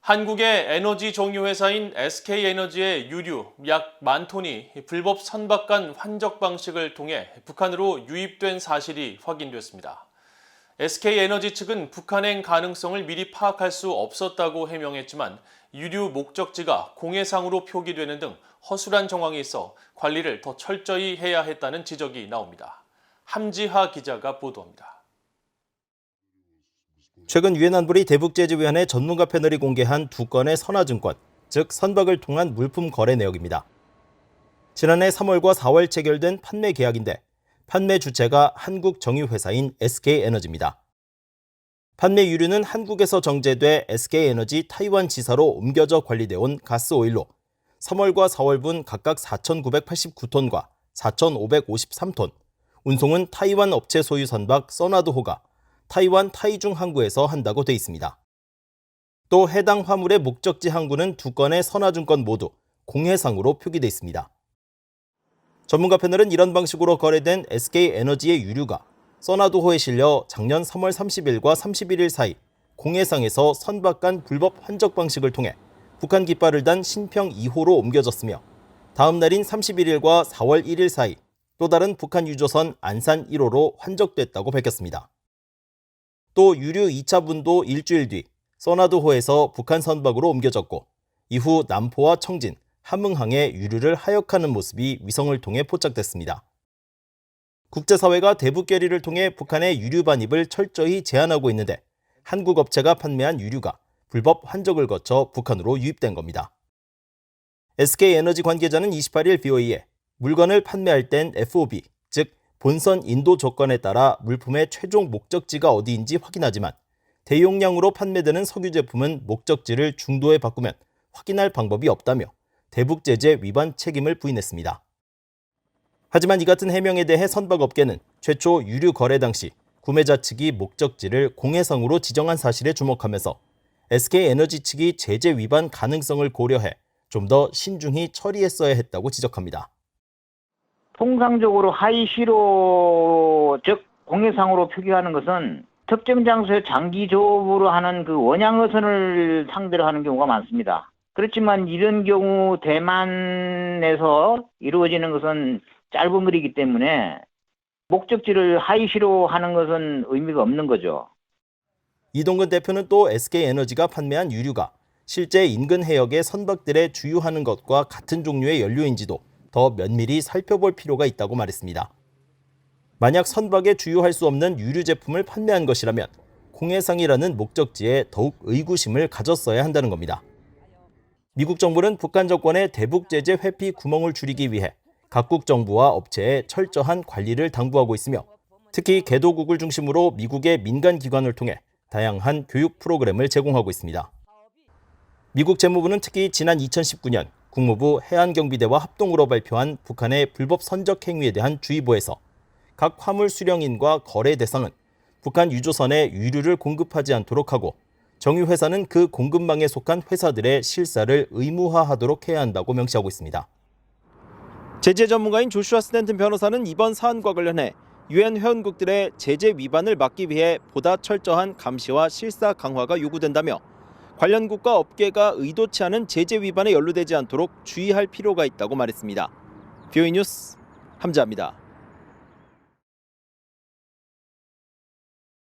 한국의 에너지 정유 회사인 SK에너지의 유류 약 10,000톤이 불법 선박간 환적 방식을 통해 북한으로 유입된 사실이 확인됐습니다. SK에너지 측은 북한행 가능성을 미리 파악할 수 없었다고 해명했지만 유류 목적지가 공해상으로 표기되는 등 허술한 정황이 있어 관리를 더 철저히 해야 했다는 지적이 나옵니다. 함지하 기자가 보도합니다. 최근 유엔 안보리 대북제재위원회 전문가 패널이 공개한 두 건의 선화증권, 즉 선박을 통한 물품 거래 내역입니다. 지난해 3월과 4월 체결된 판매 계약인데 판매 주체가 한국 정유회사인 SK에너지입니다. 판매 유류는 한국에서 정제돼 SK에너지 타이완 지사로 옮겨져 관리돼 온 가스오일로 3월과 4월분 각각 4,989톤과 4,553톤, 운송은 타이완 업체 소유 선박 써나드호가 타이완 타이중 항구에서 한다고 돼 있습니다. 또 해당 화물의 목적지 항구는 두 건의 선화증권 모두 공해상으로 표기돼 있습니다. 전문가 패널은 이런 방식으로 거래된 SK에너지의 유류가 써나드호에 실려 작년 3월 30일과 31일 사이 공해상에서 선박 간 불법 환적 방식을 통해 북한 깃발을 단 신평 2호로 옮겨졌으며 다음 날인 31일과 4월 1일 사이 또 다른 북한 유조선 안산 1호로 환적됐다고 밝혔습니다. 또 유류 2차 분도 일주일 뒤 써나드호에서 북한 선박으로 옮겨졌고 이후 남포와 청진, 함흥항에 유류를 하역하는 모습이 위성을 통해 포착됐습니다. 국제사회가 대북 결의를 통해 북한의 유류 반입을 철저히 제한하고 있는데 한국 업체가 판매한 유류가 불법 환적을 거쳐 북한으로 유입된 겁니다. SK에너지 관계자는 28일 BOE에 물건을 판매할 땐 FOB, 즉 본선 인도 조건에 따라 물품의 최종 목적지가 어디인지 확인하지만 대용량으로 판매되는 석유 제품은 목적지를 중도에 바꾸면 확인할 방법이 없다며 대북제재 위반 책임을 부인했습니다. 하지만 이 같은 해명에 대해 선박업계는 최초 유류 거래 당시 구매자 측이 목적지를 공해상으로 지정한 사실에 주목하면서 SK에너지 측이 제재 위반 가능성을 고려해 좀 더 신중히 처리했어야 했다고 지적합니다. 통상적으로 하이시로, 즉 공해상으로 표기하는 것은 특정 장소에 장기 조업으로 하는 그 원양어선을 상대로 하는 경우가 많습니다. 그렇지만 이런 경우 대만에서 이루어지는 것은 짧은 거리이기 때문에 목적지를 하이시로 하는 것은 의미가 없는 거죠. 이동근 대표는 또 SK에너지가 판매한 유류가 실제 인근 해역의 선박들에 주유하는 것과 같은 종류의 연료인지도 더 면밀히 살펴볼 필요가 있다고 말했습니다. 만약 선박에 주유할 수 없는 유류 제품을 판매한 것이라면 공해상이라는 목적지에 더욱 의구심을 가졌어야 한다는 겁니다. 미국 정부는 북한 정권의 대북 제재 회피 구멍을 줄이기 위해 각국 정부와 업체에 철저한 관리를 당부하고 있으며 특히 개도국을 중심으로 미국의 민간 기관을 통해 다양한 교육 프로그램을 제공하고 있습니다. 미국 재무부는 특히 지난 2019년 국무부 해안경비대와 합동으로 발표한 북한의 불법 선적 행위에 대한 주의보에서 각 화물 수령인과 거래 대상은 북한 유조선에 유류를 공급하지 않도록 하고 정유회사는 그 공급망에 속한 회사들의 실사를 의무화하도록 해야 한다고 명시하고 있습니다. 제재 전문가인 조슈아 스탠튼 변호사는 이번 사안과 관련해 유엔 회원국들의 제재 위반을 막기 위해 보다 철저한 감시와 실사 강화가 요구된다며 관련국과 업계가 의도치 않은 제재 위반에 연루되지 않도록 주의할 필요가 있다고 말했습니다. BOE 뉴스 함지아입니다.